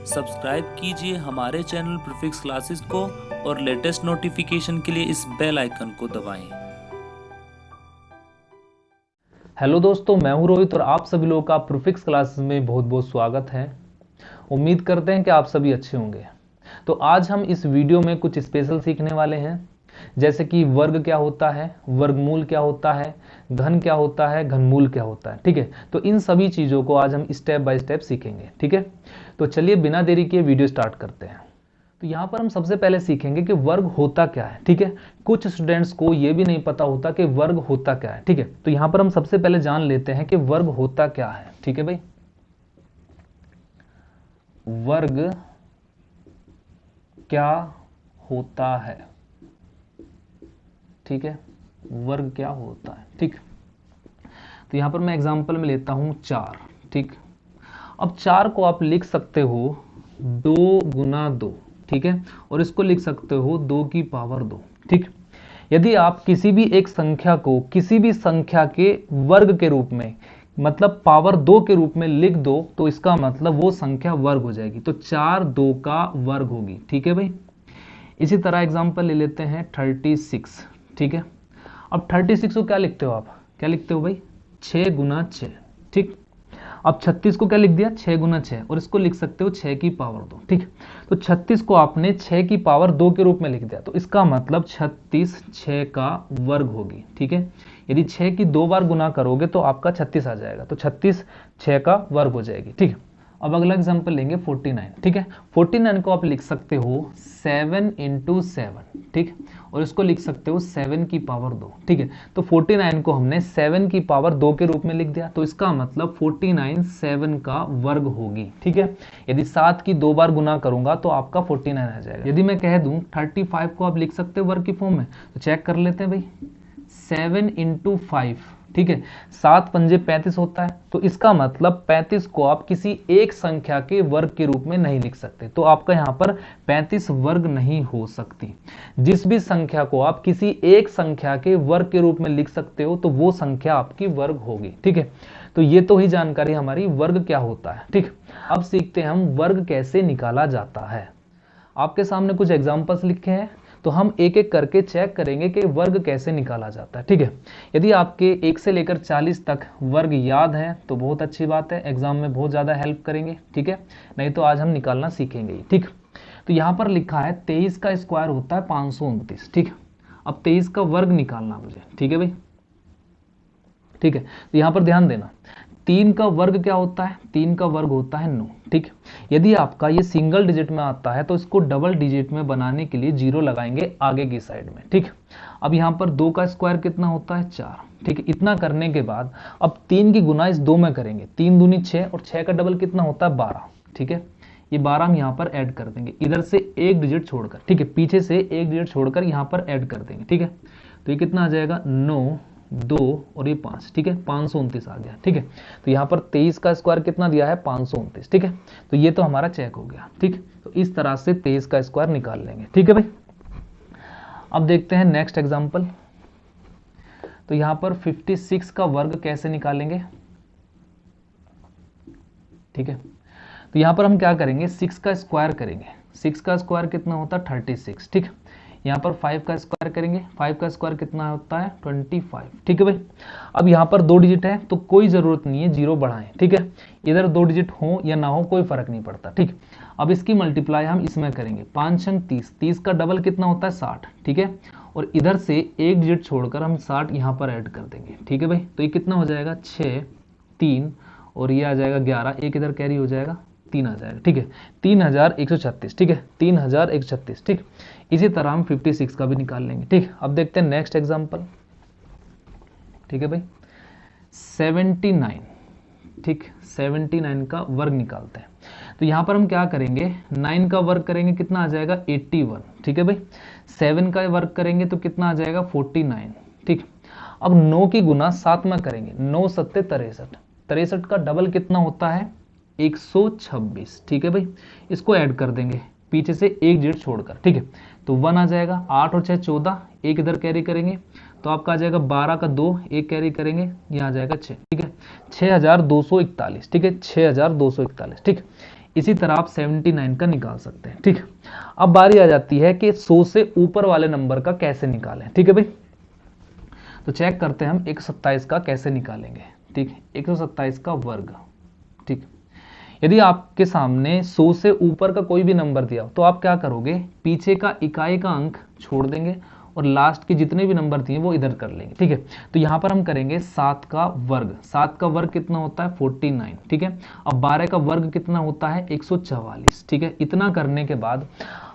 Subscribe कीजिए हमारे channel prefix classes को और लेटेस्ट नोटिफिकेशन के लिए इस बेल आइकन को दबाएं। हेलो दोस्तों, मैं हूं रोहित और आप सभी लोगों का प्रीफिक्स क्लासेस में बहुत बहुत स्वागत है। उम्मीद करते हैं कि आप सभी अच्छे होंगे। तो आज हम इस वीडियो में कुछ स्पेशल सीखने वाले हैं, जैसे कि वर्ग क्या होता है, वर्गमूल क्या होता है, घन क्या होता है, घनमूल क्या होता है। ठीक है, तो इन सभी चीज़ों को आज हम स्टेप बाय स्टेप सीखेंगे। ठीक है, तो चलिए बिना देरी किए वीडियो स्टार्ट करते हैं। तो यहाँ पर हम सबसे पहले सीखेंगे कि वर्ग होता क्या है। ठीक है, कुछ स्टूडेंट्स को यह भी नहीं पता होता कि वर्ग होता क्या है। ठीक है, तो यहाँ पर हम सबसे पहले जान लेते हैं कि वर्ग होता क्या है। ठीक है भाई, वर्ग क्या होता है। ठीक है, वर्ग क्या होता है। ठीक, तो यहाँ पर मैं एग्जांपल में लेता हूं 4। ठीक, अब 4 को आप लिख सकते हो 2 गुना 2। ठीक है, और इसको लिख सकते हो 2 की पावर 2। ठीक, यदि आप किसी भी एक संख्या को किसी भी संख्या के वर्ग के रूप में, मतलब पावर 2 के रूप में लिख दो तो इसका मतलब वो संख्या वर्ग हो जाएगी। तो 4 2 का वर्ग होगी। ठीक है भाई, इसी तरह एग्जांपल ले लेते हैं 36। ठीक है, अब 36 को क्या लिखते हो आप, क्या लिखते हो भाई, 6 गुना 6। ठीक, अब 36 को क्या लिख दिया, 6 गुना 6, और इसको लिख सकते हो 6 की पावर 2। ठीक, तो 36 को आपने 6 की पावर 2 के रूप में लिख दिया, तो इसका मतलब 36 6 का वर्ग होगी। ठीक है, यदि 6 की 2 बार गुना करोगे तो आपका 36 आ जाएगा, तो 36 6 का वर्ग हो जाएगी। ठीक, अब अगला एग्जांपल लेंगे 49। ठीक है, 49 को आप लिख सकते हो 7 इंटू 7। ठीक, और इसको लिख सकते हो 7 की पावर 2। ठीक है, तो 49 को हमने 7 की पावर 2 के रूप में लिख दिया, तो इसका मतलब 49 7 का वर्ग होगी। ठीक है, यदि 7 की 2 बार गुना करूंगा तो आपका 49 आ जाएगा। यदि मैं कह दूं 35 को आप लिख सकते हो वर्ग की फॉर्म में, तो चेक कर लेते हैं भाई, 7 इंटू 5। ठीक है, 7 पंजे 35 होता है, तो इसका मतलब 35 को आप किसी एक संख्या के वर्ग के रूप में नहीं लिख सकते, तो आपका यहाँ पर 35 वर्ग नहीं हो सकती। जिस भी संख्या को आप किसी एक संख्या के वर्ग के रूप में लिख सकते हो तो वो संख्या आपकी वर्ग होगी। ठीक है, तो ये तो ही जानकारी हमारी वर्ग क्या होता है। ठीक, अब सीखते हैं हम वर्ग कैसे निकाला जाता है। आपके सामने कुछ एग्जाम्पल्स लिखे हैं, तो हम एक एक करके चेक करेंगे कि वर्ग कैसे निकाला जाता है। ठीक है, यदि आपके 1 से लेकर 40 तक वर्ग याद है तो बहुत अच्छी बात है, एग्जाम में बहुत ज़्यादा हेल्प करेंगे। ठीक है, नहीं तो आज हम निकालना सीखेंगे ही। ठीक, तो यहाँ पर लिखा है 23 का स्क्वायर होता है 529। ठीक, अब 23 का वर्ग निकालना मुझे। ठीक है भाई, ठीक है, तो यहाँ पर ध्यान देना, 3 का वर्ग क्या होता है, 3 का वर्ग होता है 9। ठीक, यदि आपका ये सिंगल डिजिट में आता है तो इसको डबल डिजिट में बनाने के लिए 0 लगाएंगे आगे की साइड में। ठीक, अब यहाँ पर 2 का स्क्वायर कितना होता है 4। ठीक है, इतना करने के बाद अब 3 की गुना इस 2 में करेंगे, 3 दूनी 6, और 6 का डबल कितना होता है 12। ठीक है, ये 12 हम यहाँ पर ऐड कर देंगे, इधर से एक डिजिट छोड़कर। ठीक है, पीछे से एक डिजिट छोड़कर यहाँ पर ऐड कर देंगे। ठीक है, तो ये कितना आ जाएगा 9 2 और ये 5। ठीक है, 529 आ गया। ठीक है, तो यहाँ पर 23 का स्क्वायर कितना दिया है 529। ठीक है, तो ये तो हमारा चेक हो गया। ठीक, तो इस तरह से 23 का स्क्वायर निकाल लेंगे। ठीक है भाई, अब देखते हैं नेक्स्ट एग्जांपल। तो यहाँ पर 56 का वर्ग कैसे निकालेंगे। ठीक है, तो यहाँ पर हम क्या करेंगे, 6 का स्क्वायर करेंगे। 6 का स्क्वायर कितना होता है 36। ठीक, यहाँ पर 5 का स्क्वायर करेंगे, 5 का स्क्वायर कितना होता है 25। ठीक है भाई, अब यहाँ पर 2 डिजिट है तो कोई ज़रूरत नहीं है 0 बढ़ाएं। ठीक है, इधर 2 डिजिट हो या ना हो कोई फर्क नहीं पड़ता। ठीक, अब इसकी मल्टीप्लाई हम इसमें करेंगे, 5 अंक 30, 30 का डबल कितना होता है 60। ठीक है, और इधर से एक डिजिट छोड़कर हम 60 यहाँ पर ऐड कर देंगे। ठीक है भाई, तो ये कितना हो जाएगा 6 3, और ये आ जाएगा 11, एक इधर कैरी हो जाएगा 3 आ जाएगा। ठीक है, 3136। ठीक है, 3136। ठीक, इसी तरह हम 56 का भी निकाल लेंगे। ठीक, अब देखते हैं नेक्स्ट एग्जांपल। ठीक है भाई, 79। ठीक, 79 का वर्ग निकालते हैं, तो यहाँ पर हम क्या करेंगे, 9 का वर्ग करेंगे कितना आ जाएगा 81। ठीक है भाई, 7 का वर्ग करेंगे तो कितना आ जाएगा 49। ठीक, अब 9 की गुना 7 में करेंगे, 9 सत्ते 63, 63 का डबल कितना होता है 126। ठीक है भाई, इसको ऐड कर देंगे पीछे से एक डिजिट छोड़कर। ठीक है, तो 1 आ जाएगा, 8 और 6 14, एक इधर कैरी करेंगे तो आपका आ जाएगा 12 का 2, एक कैरी करेंगे, ये आ जाएगा 6। ठीक है, 6241। ठीक है, 6241। ठीक, इसी तरह आप 79 का निकाल सकते हैं। ठीक, अब बारी आ जाती है कि 100 से ऊपर वाले नंबर का कैसे निकालें। ठीक है भाई, तो चेक करते हैं हम 127 का कैसे निकालेंगे। ठीक, 127 का वर्ग। ठीक, यदि आपके सामने 100 से ऊपर का कोई भी नंबर दिया तो आप क्या करोगे, पीछे का इकाई का अंक छोड़ देंगे और लास्ट के जितने भी नंबर दिए वो इधर कर लेंगे। ठीक है, तो यहां पर हम करेंगे 7 का वर्ग। 7 का वर्ग कितना होता है 49। ठीक है, अब 12 का वर्ग कितना होता है 144। ठीक है, इतना करने के बाद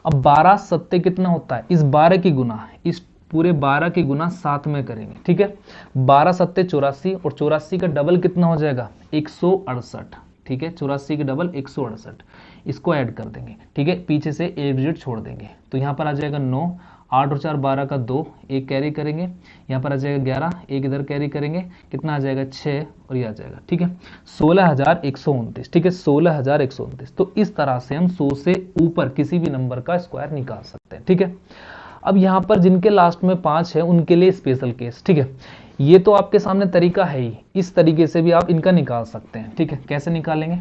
अब 12 सत्ते कितना होता है, इस 12 की गुना, इस पूरे 12 की गुना 7 में करेंगे। ठीक है, 12 सत्ते 84 और 84 का डबल कितना हो जाएगा 168। ठीक है, 84 की डबल 168, इसको ऐड कर देंगे। ठीक है, पीछे से एक डिजिट छोड़ देंगे तो यहाँ पर आ जाएगा 9, 8 और 4 12 का 2, एक कैरी करेंगे, यहाँ पर आ जाएगा 11, एक इधर कैरी करेंगे, कितना आ जाएगा 6 और ये आ जाएगा। ठीक है, 16,129। ठीक है, 16,129। तो इस तरह से हम 100 से ऊपर किसी भी नंबर का स्क्वायर निकाल सकते हैं। ठीक है, अब यहाँ पर जिनके लास्ट में 5 है उनके लिए स्पेशल केस। ठीक है, ये तो आपके सामने तरीका है ही, इस तरीके से भी आप इनका निकाल सकते हैं। ठीक है, कैसे निकालेंगे,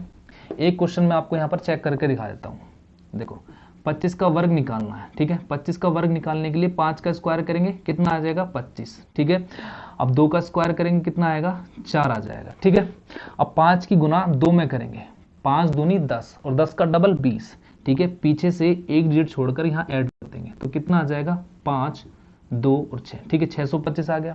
एक क्वेश्चन मैं आपको यहाँ पर चेक करके दिखा देता हूँ। देखो, 25 का वर्ग निकालना है। ठीक है, 25 का वर्ग निकालने के लिए 5 का स्क्वायर करेंगे, कितना आ जाएगा 25। ठीक है, अब 2 का स्क्वायर करेंगे, कितना आएगा 4 आ जाएगा। ठीक है, अब 5 की गुना 2 में करेंगे, 5 दूनी 10 और 10 का डबल 20। ठीक है, पीछे से एक डिजिट छोड़कर यहाँ ऐड कर देंगे तो कितना आ जाएगा 5, 2 और 6। ठीक है, 625 आ गया।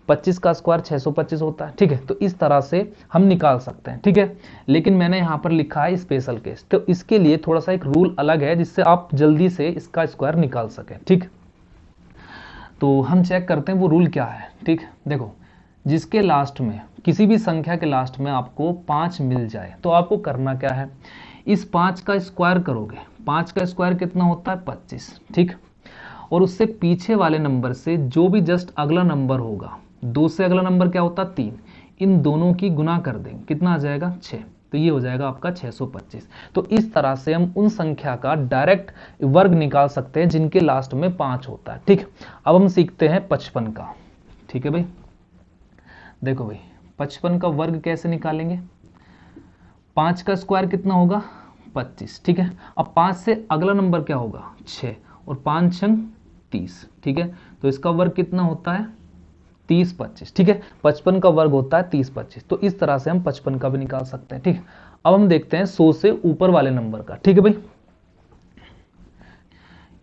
25 का स्क्वायर 625 होता है। ठीक है, तो इस तरह से हम निकाल सकते हैं। ठीक है, लेकिन मैंने यहाँ पर लिखा है स्पेशल केस, तो इसके लिए थोड़ा सा एक रूल अलग है जिससे आप जल्दी से इसका स्क्वायर निकाल सकें। ठीक, तो हम चेक करते हैं वो रूल क्या है। ठीक, देखो, जिसके लास्ट में, किसी भी संख्या के लास्ट में आपको 5 मिल जाए तो आपको करना क्या है, इस 5 का स्क्वायर करोगे। 5 का स्क्वायर कितना होता है 25। ठीक, और उससे पीछे वाले नंबर से जो भी जस्ट अगला नंबर होगा, 2 से अगला नंबर क्या होता है 3, इन दोनों की गुना कर देंगे, कितना आ जाएगा 6। तो ये हो जाएगा आपका 625। तो इस तरह से हम उन संख्या का डायरेक्ट वर्ग निकाल सकते हैं जिनके लास्ट में 5 होता है। ठीक, अब हम सीखते हैं 55 का। ठीक है भाई, देखो भाई, 55 का वर्ग कैसे निकालेंगे, 5 का स्क्वायर कितना होगा 25। ठीक है, अब 5 से अगला नंबर क्या होगा 6 और 5 छंग 30। ठीक है, तो इसका वर्ग कितना होता है 30 25। ठीक है, 55 का वर्ग होता है 30 25। तो इस तरह से हम 55 का भी निकाल सकते हैं। ठीक है, अब हम देखते हैं 100 से ऊपर वाले नंबर का। ठीक है भाई,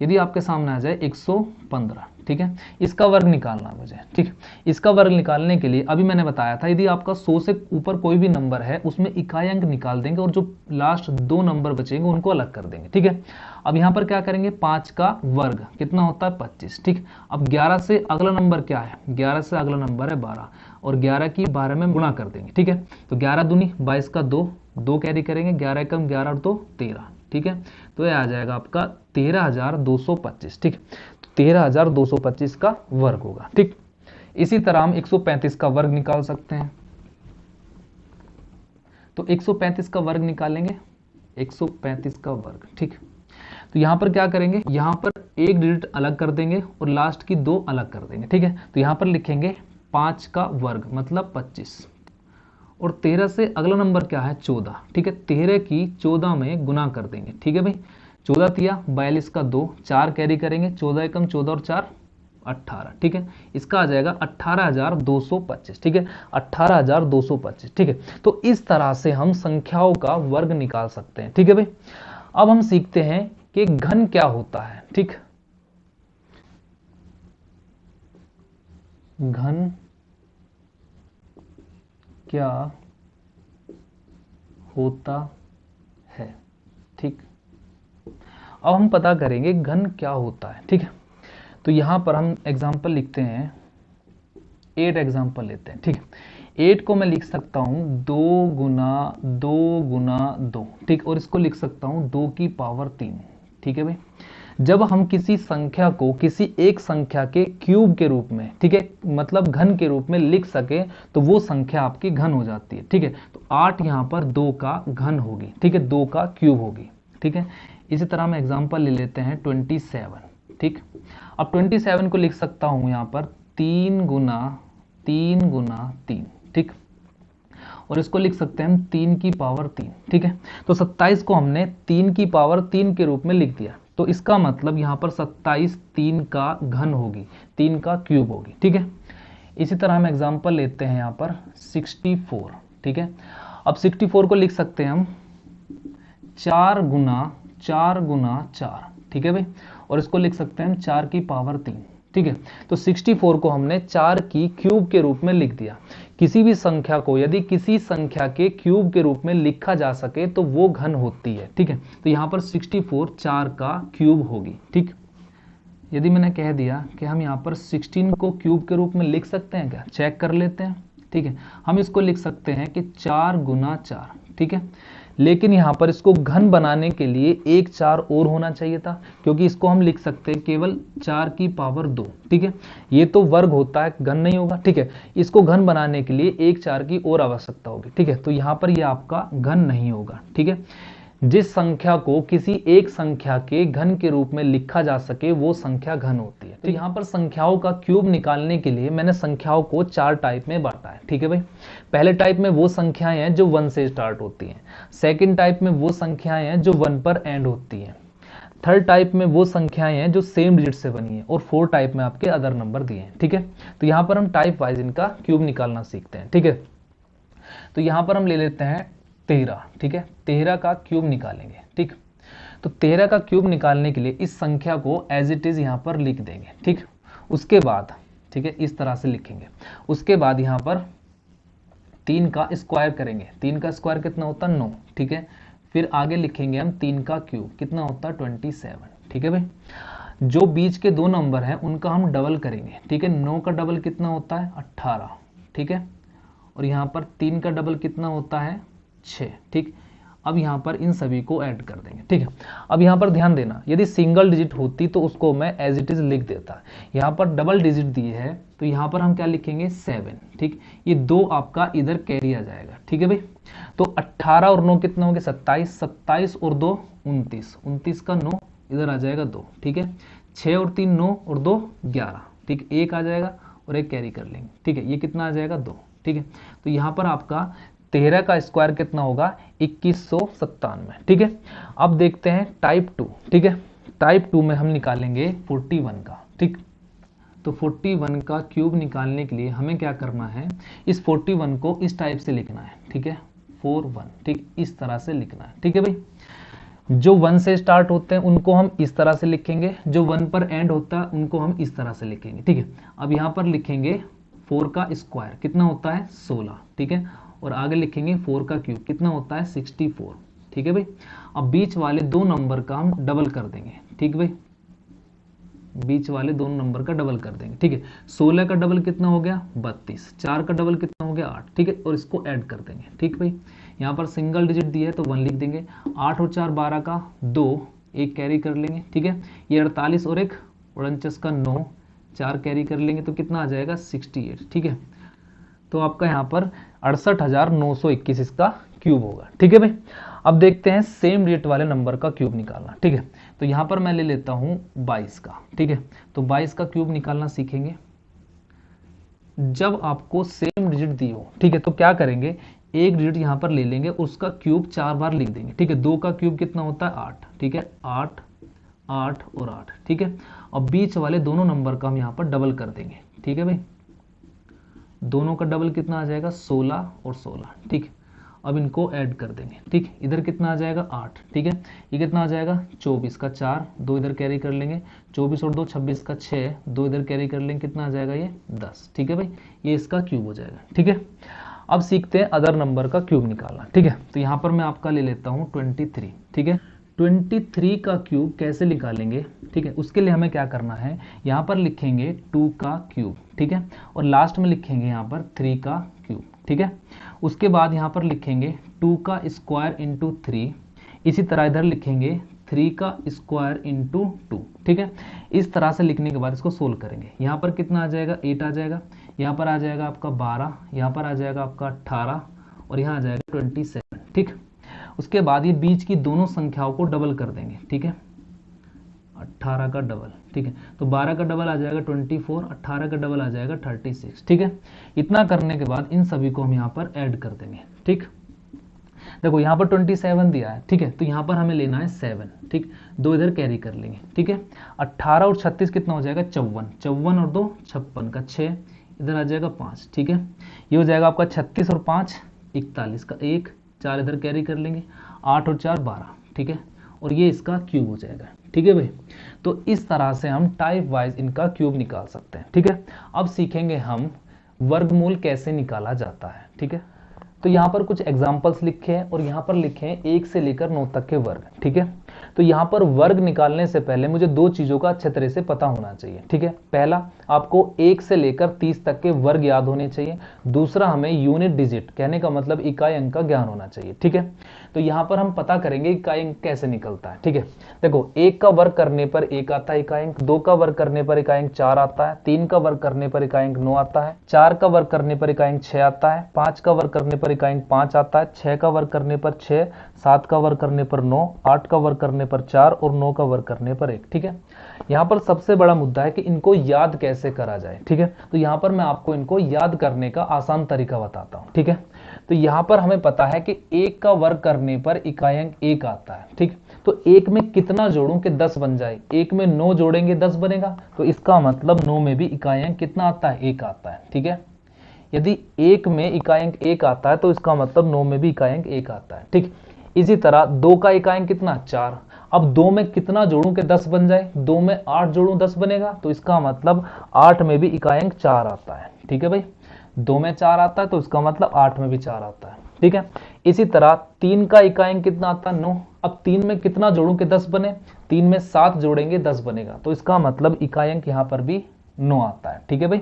यदि आपके सामने आ जाए 115। ठीक है, इसका वर्ग निकालना है मुझे। ठीक, इसका वर्ग निकालने के लिए अभी मैंने बताया था, यदि आपका 100 से ऊपर कोई भी नंबर है उसमें इकाई अंक निकाल देंगे और जो लास्ट 2 नंबर बचेंगे उनको अलग कर देंगे। ठीक है, अब यहाँ पर क्या करेंगे, 5 का वर्ग कितना होता है 25। ठीक, अब 11 से अगला नंबर क्या है, 11 से अगला नंबर है 12 और 11 की 12 में गुणा कर देंगे। ठीक है, तो 11 दूनी 22 का 2, 2 कैरी करेंगे, 11 कम 11 और 2 13। ठीक है, तो ये आ जाएगा आपका 13,225। ठीक, 13,225 का वर्ग होगा। ठीक, इसी तरह हम 135 का वर्ग निकाल सकते हैं। तो 135 का वर्ग निकालेंगे, 135 का वर्ग। ठीक, तो यहां पर क्या करेंगे, यहां पर एक डिजिट अलग कर देंगे और लास्ट की 2 अलग कर देंगे। ठीक है, तो यहां पर लिखेंगे 5 का वर्ग मतलब 25 और 13 से अगला नंबर क्या है 14। ठीक है, 13 की 14 में गुना कर देंगे। ठीक है भाई, 14 तिया 42 का 2, 4 कैरी करेंगे, 14 एकम 14 और 4 18। ठीक है, इसका आ जाएगा 18,225। ठीक है, 18,225। ठीक है, तो इस तरह से हम संख्याओं का वर्ग निकाल सकते हैं। ठीक है भाई, अब हम सीखते हैं कि घन क्या होता है। ठीक, घन क्या होता है। ठीक, अब हम पता करेंगे घन क्या होता है। ठीक है, तो यहां पर हम एग्जांपल लिखते हैं, 8 एग्जांपल लेते हैं। ठीक है, 8 को मैं लिख सकता हूं 2 गुना 2 गुना 2। ठीक, और इसको लिख सकता हूं 2 की पावर 3। ठीक है भाई, जब हम किसी संख्या को किसी एक संख्या के क्यूब के रूप में, ठीक है, मतलब घन के रूप में लिख सके तो वो संख्या आपकी घन हो जाती है। ठीक है, तो 8 यहां पर 2 का घन होगी। ठीक है, 2 का क्यूब होगी। ठीक है, इसी तरह हम एग्जांपल ले लेते हैं 27। ठीक, अब 27 को लिख सकता हूं यहां पर 3 गुना 3 गुना 3। ठीक, और इसको लिख सकते हैं हम 3 की पावर 3, ठीक है। तो 27 को हमने 3 की पावर 3 के रूप में लिख दिया, तो इसका मतलब यहाँ पर 27 3 का घन होगी, 3 का क्यूब होगी, ठीक है। इसी तरह हम एग्जांपल लेते हैं यहाँ पर 64, ठीक है। अब 64 को लिख सकते हैं हम 4 गुना 4, ठीक है भाई, और इसको लिख सकते हैं हम 4 की पावर 3, ठीक है। तो 64 को हमने 4 की क्यूब के रूप में लिख दिया। किसी भी संख्या को यदि किसी संख्या के क्यूब के रूप में लिखा जा सके तो वो घन होती है, ठीक है। तो यहाँ पर 64 4 का क्यूब होगी, ठीक। यदि मैंने कह दिया कि हम यहाँ पर 16 को क्यूब के रूप में लिख सकते हैं क्या, चेक कर लेते हैं, ठीक है। हम इसको लिख सकते हैं कि 4 गुना 4, ठीक है। लेकिन यहाँ पर इसको घन बनाने के लिए एक 4 और होना चाहिए था, क्योंकि इसको हम लिख सकते हैं केवल 4 की पावर 2, ठीक है। ये तो वर्ग होता है, घन नहीं होगा, ठीक है। इसको घन बनाने के लिए एक 4 की और आवश्यकता होगी, ठीक है। तो यहाँ पर ये आपका घन नहीं होगा, ठीक है। जिस संख्या को किसी एक संख्या के घन के रूप में लिखा जा सके वो संख्या घन होती है। तो यहाँ पर संख्याओं का क्यूब निकालने के लिए मैंने संख्याओं को 4 टाइप में बांटा है, ठीक है भाई। पहले टाइप में वो संख्याएं हैं जो 1 से स्टार्ट होती हैं। सेकंड टाइप में वो संख्याएं हैं जो 1 पर एंड होती हैं। थर्ड टाइप में वो संख्याएं हैं जो सेम डिजिट से बनी है, और फोर्थ टाइप में आपके अदर नंबर दिए हैं, ठीक है। तो यहाँ पर हम टाइप वाइज इनका क्यूब निकालना सीखते हैं, ठीक है। तो यहाँ पर हम ले लेते हैं 13, ठीक है। 13 का क्यूब निकालेंगे, ठीक। तो 13 का क्यूब निकालने के लिए इस संख्या को एज इट इज यहाँ पर लिख देंगे, ठीक। उसके बाद, ठीक है, इस तरह से लिखेंगे। उसके बाद यहाँ पर 3 का स्क्वायर करेंगे। 3 का स्क्वायर कितना होता है 9, ठीक है। फिर आगे लिखेंगे हम 3 का क्यूब, कितना होता है 27, ठीक है भाई। जो बीच के दो नंबर हैं उनका हम डबल करेंगे, ठीक है। 9 का डबल कितना होता है 18, ठीक है। और यहाँ पर 3 का डबल कितना होता है 6, ठीक। अब यहाँ पर इन सभी को ऐड कर देंगे, ठीक है। अब यहाँ पर ध्यान देना, यदि सिंगल डिजिट होती तो उसको मैं एज इट इज लिख देता। यहाँ पर डबल डिजिट दिए है तो यहाँ पर हम क्या लिखेंगे 7, ठीक। ये 2 आपका इधर कैरी आ जाएगा, ठीक है भाई। तो 18 और 9 कितना हो गया 27, 27 और 2 29, 29 का 9 इधर आ जाएगा 2, ठीक है। 6 और 3 9 और 2 11, ठीक। 1 आ जाएगा और 1 कैरी कर लेंगे, ठीक है। ये कितना आ जाएगा 2, ठीक है। तो यहाँ पर आपका 13 का स्क्वायर कितना होगा 2197, ठीक है। अब देखते हैं टाइप 2, ठीक है। टाइप 2 में हम निकालेंगे 41 का, ठीक। तो 41 का क्यूब निकालने के लिए हमें क्या करना है, इस 41 को इस टाइप से लिखना है, ठीक है। 41, ठीक, इस तरह से लिखना है, ठीक है भाई। जो 1 से स्टार्ट होते हैं उनको हम इस तरह से लिखेंगे, जो 1 पर एंड होता है उनको हम इस तरह से लिखेंगे, ठीक है। अब यहाँ पर लिखेंगे 4 का स्क्वायर कितना होता है 16, ठीक है। और आगे लिखेंगे 4 का क्यूब कितना होता है 64, ठीक है भाई। अब बीच वाले दो नंबर का हम डबल कर देंगे, ठीक भाई। बीच वाले दोनों नंबर का डबल कर देंगे, ठीक है। 16 का डबल कितना हो गया 32, 4 का डबल कितना हो गया 8, ठीक है। और इसको ऐड कर देंगे, ठीक भाई। यहाँ पर सिंगल डिजिट दिया है तो 1 लिख देंगे। 8 और 4 12 का 2, 1 कैरी कर लेंगे, ठीक है। ये 48 और 1 49 का 9, 4 कैरी कर लेंगे तो कितना आ जाएगा 68, ठीक है। तो आपका यहाँ पर 68,921 इसका क्यूब होगा, ठीक है भाई। अब देखते हैं सेम डिजिट वाले नंबर का क्यूब निकालना, ठीक है। तो यहाँ पर मैं ले लेता हूँ 22 का, ठीक है। तो 22 का क्यूब निकालना सीखेंगे। जब आपको सेम डिजिट दी हो, ठीक है, तो क्या करेंगे, एक डिजिट यहाँ पर ले लेंगे, उसका क्यूब 4 बार लिख देंगे, ठीक है। 2 का क्यूब कितना होता है 8, ठीक है। 8 8 और 8, ठीक है। अब बीच वाले दोनों नंबर का हम यहाँ पर डबल कर देंगे, ठीक है भाई। दोनों का डबल कितना आ जाएगा 16 और 16, ठीक। अब इनको ऐड कर देंगे, ठीक। इधर कितना आ जाएगा 8, ठीक है। ये कितना आ जाएगा 24 का 4, 2 इधर कैरी कर लेंगे। 24 और 2 26 का 6, 2 इधर कैरी कर लेंगे, कितना आ जाएगा ये 10, ठीक है भाई। ये इसका क्यूब हो जाएगा, ठीक है। अब सीखते हैं अदर नंबर का क्यूब निकालना, ठीक है। तो यहाँ पर मैं आपका ले लेता हूँ 23, ठीक है। 23 का क्यूब कैसे निकालेंगे, ठीक है। उसके लिए हमें क्या करना है, यहाँ पर लिखेंगे 2 का क्यूब, ठीक है। और लास्ट में लिखेंगे यहाँ पर 3 का क्यूब, ठीक है। उसके बाद यहाँ पर लिखेंगे 2 का स्क्वायर इंटू 3, इसी तरह इधर लिखेंगे 3 का स्क्वायर इंटू 2, ठीक है। इस तरह से लिखने के बाद इसको सोल्व करेंगे। यहाँ पर कितना आ जाएगा 8 आ जाएगा, यहाँ पर आ जाएगा आपका 12, यहाँ पर आ जाएगा आपका 18 और यहाँ आ जाएगा 27, ठीक। उसके बाद ये बीच की दोनों संख्याओं को डबल कर देंगे, ठीक है। 18 का डबल, ठीक है। तो 12 का डबल आ जाएगा 24, 18 का डबल आ जाएगा 36, ठीक है। इतना करने के बाद इन सभी को हम यहाँ पर ऐड कर देंगे, ठीक। देखो यहाँ पर 27 दिया है, ठीक है, तो यहाँ पर हमें लेना है 7, ठीक, 2 इधर कैरी कर लेंगे, ठीक है। 18 और 36 कितना हो जाएगा 54, 54 और 2 56 का 6, इधर आ जाएगा 5, ठीक है। ये हो जाएगा आपका 36 और 5 41 का 1, 4 इधर कैरी कर लेंगे, 8 और 4 12, ठीक है, और ये इसका क्यूब हो जाएगा, ठीक है भाई। तो इस तरह से हम टाइप वाइज इनका क्यूब निकाल सकते हैं, ठीक है। अब सीखेंगे हम वर्गमूल कैसे निकाला जाता है, ठीक है। तो यहाँ पर कुछ एग्जाम्पल्स लिखे हैं और यहाँ पर लिखे हैं 1 से लेकर 9 तक के वर्ग, ठीक है। तो यहाँ पर वर्ग निकालने से पहले मुझे 2 चीज़ों का अच्छे तरह से पता होना चाहिए, ठीक है। पहला, आपको 1 से लेकर 30 तक के वर्ग याद होने चाहिए। दूसरा, हमें यूनिट डिजिट, कहने का मतलब इकाई अंक का ज्ञान होना चाहिए, ठीक है। तो यहाँ पर हम पता करेंगे इकाई अंक कैसे निकलता है, ठीक है। देखो, 1 का वर्ग करने पर 1 आता है इकाई अंक, 2 का वर्ग करने पर इकाई अंक 4 आता है, 3 का वर्ग करने पर इकाई अंक 9 आता है, 4 का वर्ग करने पर इकाई अंक 6 आता है, 5 का वर्ग करने पर इकाई अंक 5 आता है, 6 का वर्ग करने पर 6, 7 का वर्ग करने पर 9, 8 का वर्ग करने पर 4 और 9 का वर्ग करने पर 1, ठीक है। यहाँ पर सबसे बड़ा मुद्दा है कि इनको याद कैसे करा जाए, ठीक है। तो यहाँ पर मैं आपको इनको याद करने का आसान तरीका बताता हूँ, ठीक है। तो यहाँ पर हमें पता है कि 1 का वर्ग करने पर इकाई अंक 1 आता है, ठीक। तो 1 में कितना जोड़ूं कि 10 बन जाए, 1 में 9 जोड़ेंगे 10 बनेगा, तो इसका मतलब 9 में भी इकाई अंक कितना आता है 1 आता है, ठीक है। यदि 1 में इकाई अंक 1 आता है तो इसका मतलब 9 में भी इकाई अंक 1 आता है, ठीक। इसी तरह 2 का इकाई अंक कितना 4, अब 2 में कितना जोड़ूं कि 10 बन जाए, 2 में 8 जोड़ूं 10 बनेगा, तो इसका मतलब 8 में भी इकाई अंक 4 आता है, ठीक है भाई। 2 में 4 आता है तो इसका मतलब 8 में भी 4 आता है, ठीक है। इसी तरह 3 का इकाई अंक कितना आता है 9, अब 3 में कितना जोड़ूं कि 10 बने, 3 में 7 जोड़ेंगे 10 बनेगा, तो इसका मतलब इकाई अंक यहाँ पर भी 9 आता है, ठीक है भाई।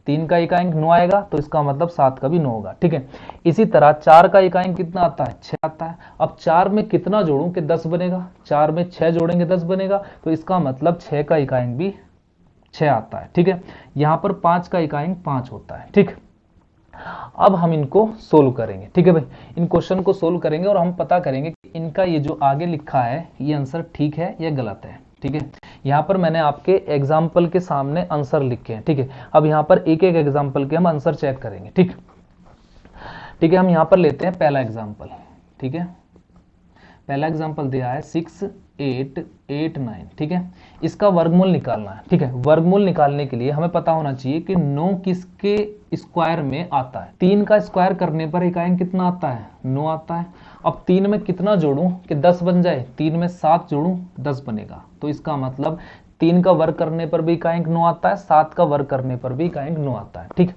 3 का इकाई अंक 9 आएगा तो इसका मतलब 7 का भी 9 होगा, ठीक है। इसी तरह 4 का इकाई अंक कितना आता है 6 आता है, अब 4 में कितना जोड़ूं कि 10 बनेगा, 4 में 6 जोड़ेंगे 10 बनेगा, तो इसका मतलब 6 का इकाई अंक भी 6 आता है, ठीक है। यहाँ पर 5 का इकाई अंक 5 होता है, ठीक। अब हम इनको सोल्व करेंगे, ठीक है भाई। इन क्वेश्चन को सोल्व करेंगे और हम पता करेंगे कि इनका ये जो आगे लिखा है ये आंसर ठीक है या गलत है, ठीक है। यहाँ पर मैंने आपके एग्जाम्पल के सामने आंसर लिखे हैं, ठीक है। अब यहाँ पर एक एक एग्जाम्पल के हम आंसर चेक करेंगे, ठीक ठीक है। हम यहाँ पर लेते हैं पहला एग्जाम्पल, ठीक है। पहला एग्जाम्पल दिया है 6 8 8 9, ठीक है। इसका वर्गमूल निकालना है, ठीक है। वर्गमूल निकालने के लिए हमें पता होना चाहिए कि 9 किसके स्क्वायर में आता है। 3 का स्क्वायर करने पर इकाई अंक कितना आता है 9 आता है। अब 3 में कितना जोड़ूं कि 10 बन जाए, 3 में 7 जोड़ूं 10 बनेगा, तो इसका मतलब 3 का वर्ग करने पर भी इकाई अंक 9 आता है, 7 का वर्ग करने पर भी इकाई अंक 9 आता है, ठीक।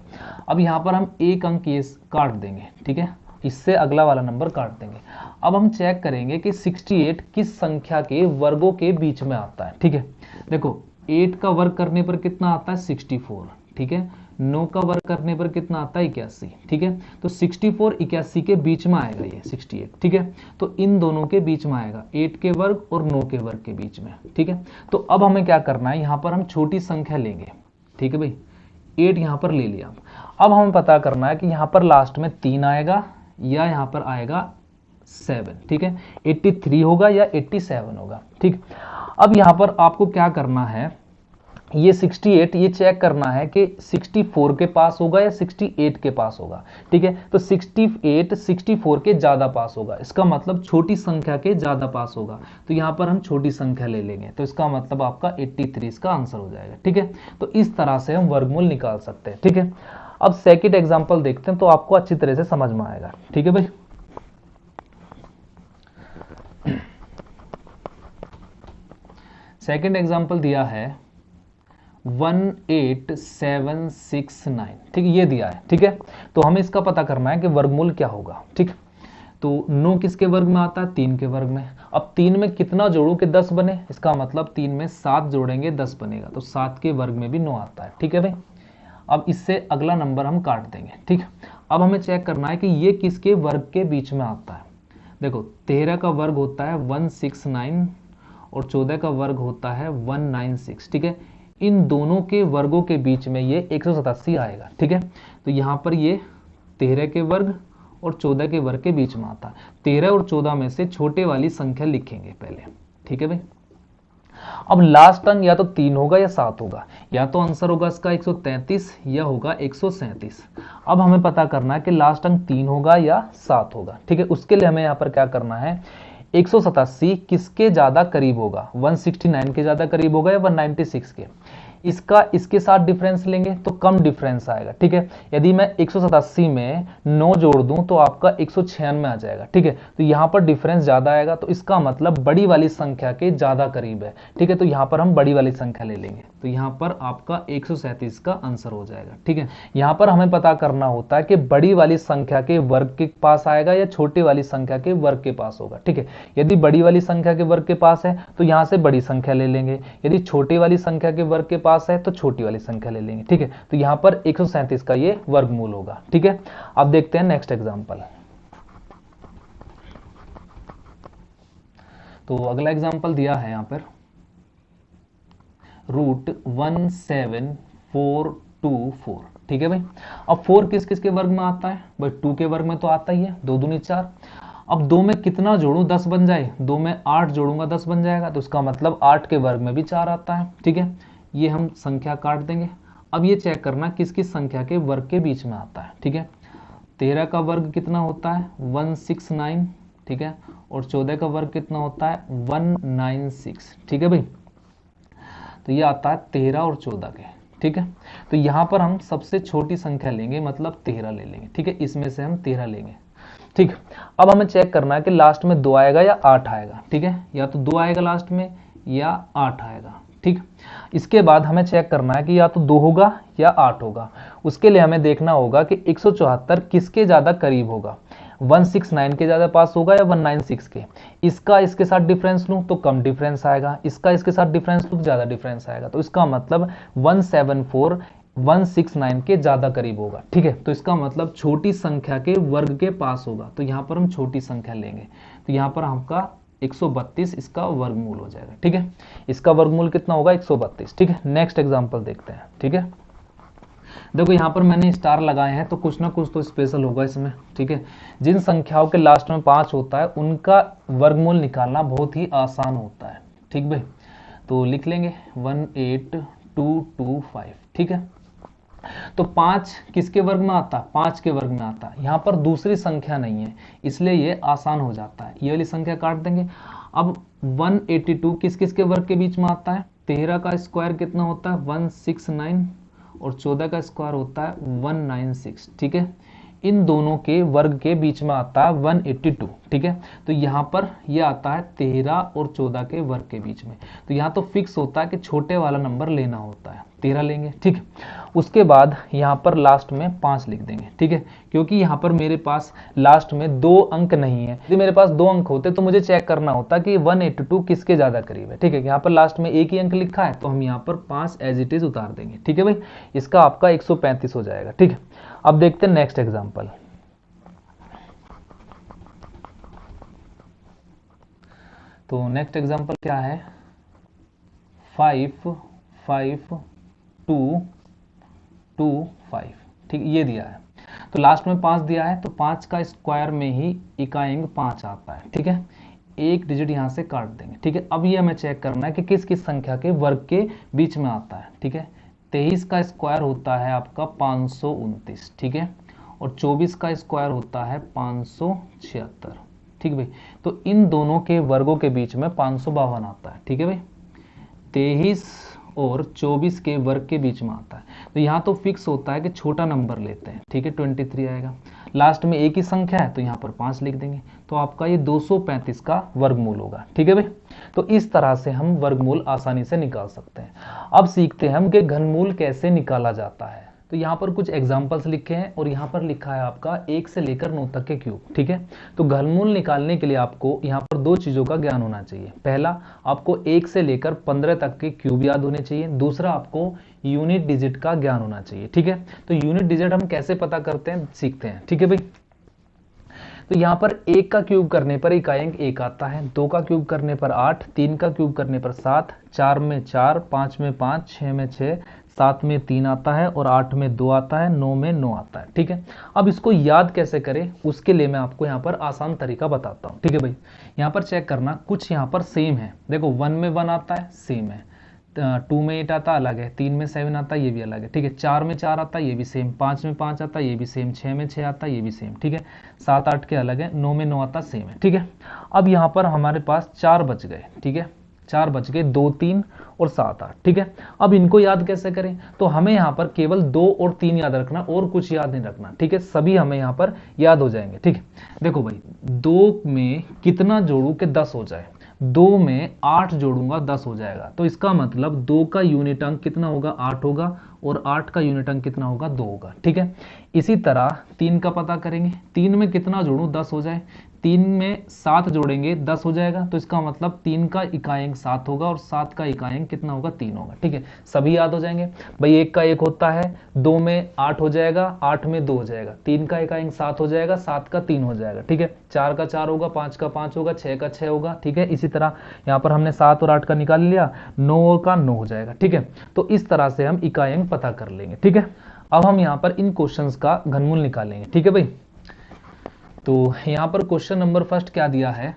अब यहाँ पर हम एक अंक ये काट देंगे, ठीक है, इससे अगला वाला नंबर काट देंगे। अब हम चेक करेंगे कि 68 किस संख्या के वर्गों के बीच में आता है, ठीक है। देखो 8 का वर्ग करने पर कितना आता है 64, ठीक है। 9 का वर्ग करने पर कितना आता है 81, ठीक है। तो 64 81 के बीच में आएगा ये 68, ठीक है। तो इन दोनों के बीच में आएगा 8 के वर्ग और 9 के वर्ग के बीच में, ठीक है। तो अब हमें क्या करना है, यहाँ पर हम छोटी संख्या लेंगे, ठीक है भाई। 8 यहाँ पर ले लिया। अब हमें पता करना है कि यहाँ पर लास्ट में 3 आएगा या यहाँ पर आएगा 7, ठीक है। 83 होगा या 87 होगा, ठीक। अब यहाँ पर आपको क्या करना है, ये 68 ये चेक करना है कि 64 के पास होगा या 68 के पास होगा, ठीक है। तो 68 64 के ज्यादा पास होगा, इसका मतलब छोटी संख्या के ज्यादा पास होगा, तो यहाँ पर हम छोटी संख्या ले लेंगे, तो इसका मतलब आपका 83 इसका आंसर हो जाएगा, ठीक है। तो इस तरह से हम वर्गमूल निकाल सकते हैं, ठीक है। अब सेकंड एग्जांपल देखते हैं तो आपको अच्छी तरह से समझ में आएगा, ठीक है भाई। सेकंड एग्जांपल दिया है 18769, ठीक, ये दिया है, ठीक है। तो हमें इसका पता करना है कि वर्गमूल क्या होगा, ठीक। तो 9 किसके वर्ग में आता है 3 के वर्ग में। अब 3 में कितना जोड़ूं कि 10 बने, इसका मतलब 3 में 7 जोड़ेंगे 10 बनेगा, तो 7 के वर्ग में भी 9 आता है, ठीक है भाई। अब इससे अगला नंबर हम काट देंगे, ठीक। अब हमें चेक करना है कि ये किसके वर्ग के बीच में आता है। देखो 13 का वर्ग होता है 169 और 14 का वर्ग होता है 196, ठीक है। इन दोनों के वर्गों के बीच में ये 187 आएगा, ठीक है। तो यहाँ पर ये 13 के वर्ग और 14 के वर्ग के बीच में आता है। 13 और 14 में से छोटे वाली संख्या लिखेंगे पहले, ठीक है भाई। अब लास्ट अंक या तो 3 होगा या 7 होगा, या तो आंसर होगा इसका 133 या होगा 137। अब हमें पता करना है कि लास्ट अंक 3 होगा या 7 होगा। ठीक है, उसके लिए हमें यहाँ पर क्या करना है, 187 किसके ज्यादा करीब होगा, 169 के ज्यादा करीब होगा या 196 के। इसका इसके साथ डिफरेंस लेंगे तो कम डिफरेंस आएगा। ठीक है, यदि मैं 187 में 9 जोड़ दूं तो आपका 196 आ जाएगा। ठीक है, तो यहाँ पर डिफरेंस ज्यादा आएगा, तो इसका मतलब बड़ी वाली संख्या के ज्यादा करीब है। ठीक है, तो यहाँ पर हम बड़ी वाली संख्या ले लेंगे, तो यहाँ पर आपका 137 का आंसर हो जाएगा। ठीक है, यहाँ पर हमें पता करना होता है कि बड़ी वाली संख्या के वर्ग के पास आएगा या छोटी वाली संख्या के वर्ग के पास होगा। ठीक है, यदि बड़ी वाली संख्या के वर्ग के पास है तो यहाँ से बड़ी संख्या ले लेंगे, यदि छोटी वाली संख्या के वर्ग के पास है तो छोटी वाली संख्या ले लेंगे। ठीक है, तो यहां पर 137 का ये वर्गमूल होगा। ठीक है, अब देखते हैं नेक्स्ट एग्जांपल। तो अगला एग्जांपल दिया है यहां पर √17424। ठीक है भाई, अब 4 किस किस के वर्ग में आता है भाई, 2 के वर्ग में तो आता ही है, 2 दूनी 4। अब 2 में कितना जोड़ूं 10 बन जाए, 2 में 8 जोड़ूंगा 10 बन जाएगा, तो इसका मतलब 8 के वर्ग में भी 4 आता है। ठीक है, ये हम संख्या काट देंगे। अब ये चेक करना किस किस संख्या के वर्ग के बीच में आता है। ठीक है, 13 का वर्ग कितना होता है 169। ठीक है, और 14 का वर्ग कितना होता है 196। ठीक है भाई, तो ये आता है 13 और 14 के। ठीक है, तो यहाँ पर हम सबसे छोटी संख्या लेंगे, मतलब 13 ले लेंगे। ठीक है, इसमें से हम 13 लेंगे। ठीक, अब हमें चेक करना है कि लास्ट में 2 आएगा या 8 आएगा। ठीक है, या तो 2 आएगा लास्ट में या 8 आएगा। ठीक, इसके बाद हमें चेक करना है कि या तो 2 होगा या 8 होगा। उसके लिए हमें देखना होगा कि 174 किसके ज्यादा करीब होगा, 169 के ज्यादा पास होगा या 196 के। इसका इसके साथ डिफरेंस लूं तो कम डिफरेंस आएगा, इसका इसके साथ डिफरेंस लूं तो ज्यादा डिफरेंस आएगा, तो इसका मतलब 174 169 के ज्यादा करीब होगा। ठीक है, तो इसका मतलब छोटी संख्या के वर्ग के पास होगा, तो यहां पर हम छोटी संख्या लेंगे, तो यहां पर हमका 132 इसका वर्गमूल हो जाएगा। ठीक है, इसका वर्गमूल कितना होगा 132। ठीक है, नेक्स्ट एग्जांपल देखते हैं। ठीक है, देखो यहाँ पर मैंने स्टार लगाए हैं, तो कुछ ना कुछ तो स्पेशल होगा इसमें। ठीक है, जिन संख्याओं के लास्ट में 5 होता है उनका वर्गमूल निकालना बहुत ही आसान होता है। ठीक भाई, तो लिख लेंगे 18225। ठीक है, तो 5 किसके वर्ग में आता है, 5 के वर्ग में आता है। यहाँ पर दूसरी संख्या नहीं है, इसलिए ये आसान हो जाता है, ये वाली संख्या काट देंगे। अब 182 किस किस के वर्ग के बीच में आता है, 13 का स्क्वायर कितना होता है 169 और 14 का स्क्वायर होता है 196। ठीक है, इन दोनों के वर्ग के बीच में आता है 182। ठीक है, तो यहाँ पर ये आता है 13 और 14 के वर्ग के बीच में, तो यहाँ तो फिक्स होता है कि छोटे वाला नंबर लेना होता है, 13 लेंगे। ठीक, उसके बाद यहाँ पर लास्ट में 5 लिख देंगे। ठीक है, क्योंकि यहाँ पर मेरे पास लास्ट में 2 अंक नहीं है, यदि मेरे पास 2 अंक होते तो मुझे चेक करना होता कि 182 किसके ज्यादा करीब है। ठीक है, यहाँ पर लास्ट में एक ही अंक लिखा है, तो हम यहाँ पर 5 एज इट इज उतार देंगे। ठीक है भाई, इसका आपका 135 हो जाएगा। ठीक है, अब देखते हैं नेक्स्ट एग्जाम्पल। तो नेक्स्ट एग्जाम्पल क्या है 55225। ठीक, ये दिया है, तो लास्ट में 5 दिया है, तो 5 का स्क्वायर में ही इकाइंग 5 आता है। ठीक है, एक डिजिट यहां से काट देंगे। ठीक है, अब ये हमें चेक करना है कि किस किस संख्या के वर्ग के बीच में आता है। ठीक है, 23 का स्क्वायर होता है आपका 529। ठीक है, और 24 का स्क्वायर होता है 576। ठीक भाई, तो इन दोनों के वर्गों के बीच में 552 आता है। ठीक है भाई, 23 और 24 के वर्ग के बीच में आता है, तो यहाँ तो फिक्स होता है कि छोटा नंबर लेते हैं। ठीक है, 23 आएगा, लास्ट में एक ही संख्या है तो यहाँ पर 5 लिख देंगे, तो आपका ये 235 का वर्गमूल होगा। ठीक है भाई, तो इस तरह से हम वर्गमूल आसानी से निकाल सकते हैं। अब सीखते हैं हम कि घनमूल कैसे निकाला जाता है। तो यहाँ पर कुछ एग्जाम्पल्स लिखे हैं और यहाँ पर लिखा है आपका 1 से लेकर 9 तक के क्यूब। ठीक है, तो घनमूल निकालने के लिए आपको यहाँ पर 2 चीजों का ज्ञान होना चाहिए। पहला, आपको 1 से लेकर 15 तक के क्यूब याद होने चाहिए। दूसरा, आपको यूनिट डिजिट का ज्ञान होना चाहिए। ठीक है, तो यूनिट डिजिट हम कैसे पता करते हैं सीखते हैं। ठीक है भाई, तो यहाँ पर 1 का क्यूब करने पर इकाई अंक 1 आता है, 2 का क्यूब करने पर 8, 3 का क्यूब करने पर 7, 4 में 4, 5 में 5, 6 में 6, 7 में 3 आता है और 8 में 2 आता है, 9 में 9 आता है। ठीक है, अब इसको याद कैसे करें उसके लिए मैं आपको यहाँ पर आसान तरीका बताता हूँ। ठीक है भाई, यहाँ पर चेक करना, कुछ यहाँ पर सेम है। देखो 1 में 1 आता है, सेम है, 2 में 8 आता अलग है, 3 में 7 आता ये भी अलग है। ठीक है, 4 में 4 आता ये भी सेम, 5 में 5 आता ये भी सेम, 6 में 6 आता ये भी सेम। ठीक है, 7 8 के अलग है, 9 में 9 आता सेम है। ठीक है, अब यहाँ पर हमारे पास 4 बच गए। ठीक है, 4 बच गए, 2 3 और 7 8। ठीक है, अब इनको याद कैसे करें, तो हमें यहाँ पर केवल 2 और 3 याद रखना और कुछ याद नहीं रखना। ठीक है, सभी हमें यहाँ पर याद हो जाएंगे। ठीक है, देखो भाई 2 में कितना जोड़ू कि 10 हो जाए, 2 में 8 जोड़ूंगा 10 हो जाएगा। तो इसका मतलब 2 का यूनिट अंक कितना होगा, 8 होगा, और 8 का यूनिट अंक कितना होगा, 2 होगा। ठीक है, इसी तरह 3 का पता करेंगे, 3 में कितना जोड़ूं 10 हो जाए, 3 में 7 जोड़ेंगे 10 हो जाएगा। तो इसका मतलब 3 का इकाई अंक 7 होगा और 7 का इकाई अंक कितना होगा, 3 होगा। ठीक है, सभी याद हो जाएंगे भाई। 1 का 1 होता है, 2 में 8 हो जाएगा, 8 में 2 हो जाएगा, 3 का इकाई अंक 7 हो जाएगा, 7 का 3 हो जाएगा। ठीक है, 4 का 4 होगा, 5 का 5 होगा, 6 का 6 होगा। ठीक है, इसी तरह यहाँ पर हमने 7 और 8 का निकाल लिया, 9 का 9 हो जाएगा। ठीक है, तो इस तरह से हम इकाई अंक पता कर लेंगे। ठीक है, अब हम यहाँ पर इन क्वेश्चंस का घनमूल निकालेंगे। ठीक है भाई, तो यहां पर क्वेश्चन नंबर फर्स्ट क्या दिया है,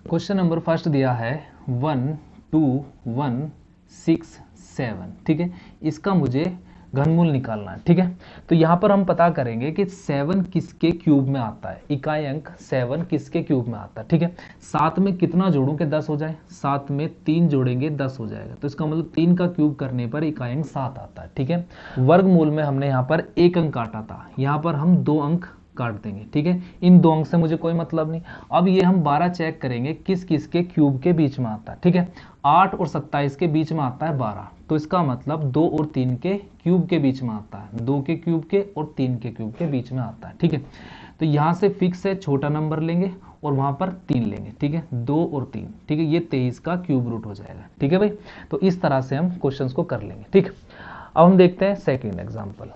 क्वेश्चन नंबर फर्स्ट दिया है 1 2 1 6 7। ठीक है, इसका मुझे घनमूल निकालना है। ठीक है, तो यहां पर हम पता करेंगे कि 7 किसके क्यूब में आता है, इकाई अंक 7 किसके क्यूब में आता है। ठीक है, 7 में कितना जोड़ूं कि 10 हो जाए, 7 में 3 जोड़ेंगे 10 हो जाएगा। तो इसका मतलब 3 का क्यूब करने पर इकाई अंक 7 आता है। ठीक है, वर्गमूल में हमने यहाँ पर 1 अंक काटा था, यहाँ पर हम 2 अंक काट देंगे। ठीक है, इन 2 अंक से मुझे कोई मतलब नहीं। अब ये हम 12 चेक करेंगे किस किस के क्यूब के बीच में आता है। ठीक है, 8 और 27 के बीच में आता है 12, तो इसका मतलब 2 और 3 के क्यूब के बीच में आता है, 2 के क्यूब के और 3 के क्यूब के बीच में आता है। ठीक है, तो यहाँ से फिक्स है, छोटा नंबर लेंगे और वहां पर 3 लेंगे। ठीक है, 2 और 3। ठीक है, ये 23 का क्यूब रूट हो जाएगा। ठीक है भाई, तो इस तरह से हम क्वेश्चंस को कर लेंगे। ठीक, अब हम देखते हैं सेकेंड एग्जाम्पल।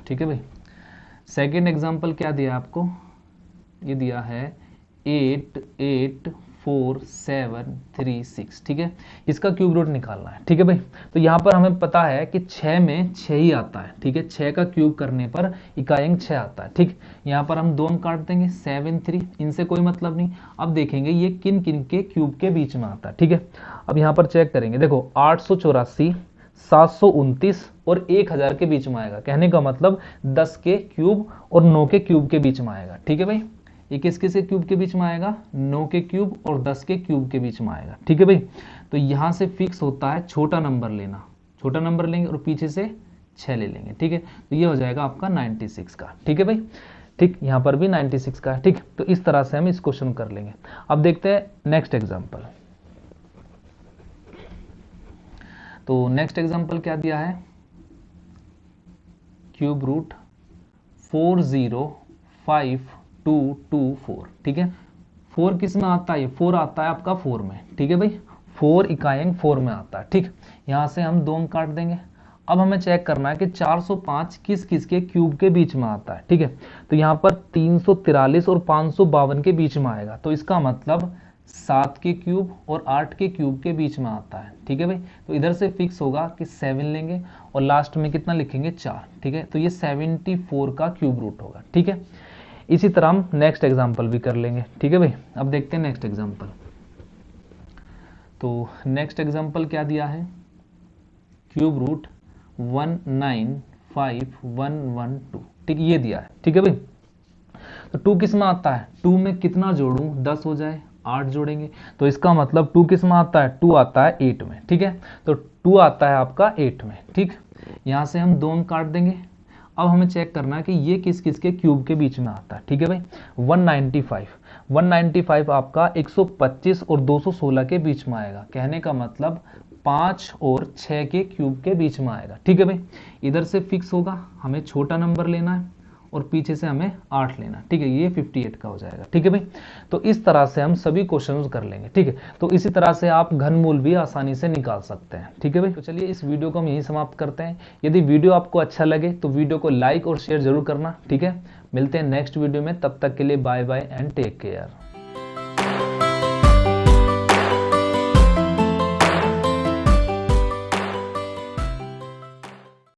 ठीक है भाई, सेकेंड एग्जाम्पल क्या दिया आपको, ये दिया है 8 8 4 7 3 6। ठीक है, इसका क्यूब रूट निकालना है। ठीक है भाई, तो यहाँ पर हमें पता है कि 6 में 6 ही आता है। ठीक है, 6 का क्यूब करने पर इकाई अंक 6 आता है। ठीक, यहाँ पर हम 2 अंक काट देंगे, 7 3, इनसे कोई मतलब नहीं। अब देखेंगे ये किन किन के क्यूब के बीच में आता है। ठीक है, अब यहाँ पर चेक करेंगे, देखो 884 729 और 1000 के बीच में आएगा। कहने का मतलब 10 के क्यूब और 9 के क्यूब के बीच में आएगा। ठीक है भाई, ये किस किस के क्यूब के बीच में आएगा, 9 के क्यूब और 10 के क्यूब के बीच में आएगा। ठीक है भाई, तो यहां से फिक्स होता है छोटा नंबर लेना, छोटा नंबर लेंगे और पीछे से 6 ले लेंगे। ठीक है, तो ये हो जाएगा आपका 96 का। ठीक है भाई, ठीक, यहां पर भी 96 का है। ठीक, तो इस तरह से हम इस क्वेश्चन कर लेंगे। अब देखते हैं नेक्स्ट एग्जाम्पल। तो नेक्स्ट एग्जांपल क्या दिया है, क्यूब रूट 4052224। ठीक है, 4 किस में आता है, 4 आता है आपका 4 में। ठीक है भाई, 4 इकाई अंक 4 में आता है। ठीक, यहां से हम 2 अंक काट देंगे। अब हमें चेक करना है कि 405 किस किस के क्यूब के बीच में आता है। ठीक है, तो यहां पर 343 और 552 के बीच में आएगा। तो इसका मतलब 7 के क्यूब और 8 के क्यूब के बीच में आता है। ठीक है भाई, तो इधर से फिक्स होगा कि 7 लेंगे और लास्ट में कितना लिखेंगे, 4। ठीक है, तो ये 74 का क्यूब रूट होगा। ठीक है, इसी तरह हम नेक्स्ट एग्जांपल भी कर लेंगे। ठीक है भाई, अब देखते हैं नेक्स्ट एग्जांपल। तो नेक्स्ट एग्जांपल क्या दिया है, क्यूब रूट 195112। ठीक, ये दिया है। ठीक है भाई, तो 2 किस में आता है, 2 में कितना जोड़ूं 10 हो जाए, 8 जोड़ेंगे। तो इसका मतलब 2 किस में आता है, 2 आता है 8 में। ठीक है, तो 2 आता है आपका 8 में। ठीक, यहां से हम 2 अंक काट देंगे। अब हमें चेक करना है कि ये किस किस के क्यूब के बीच में आता है। ठीक है भाई, 195 आपका 125 और 216 के बीच में आएगा। कहने का मतलब 5 और 6 के क्यूब के बीच में आएगा। ठीक है भाई, इधर से फिक्स होगा, हमें छोटा नंबर लेना है और पीछे से हमें 8 लेना, ठीक है, ये 58 का हो जाएगा। ठीक है भाई, तो इस तरह से हम सभी क्वेश्चंस कर लेंगे। ठीक है, तो इसी तरह से आप घनमूल भी आसानी से निकाल सकते हैं। ठीक है भाई, तो चलिए इस वीडियो को हम यहीं समाप्त करते हैं। यदि वीडियो आपको अच्छा लगे तो वीडियो को लाइक और शेयर जरूर करना। ठीक है, मिलते हैं नेक्स्ट वीडियो में, तब तक के लिए bye bye and take care.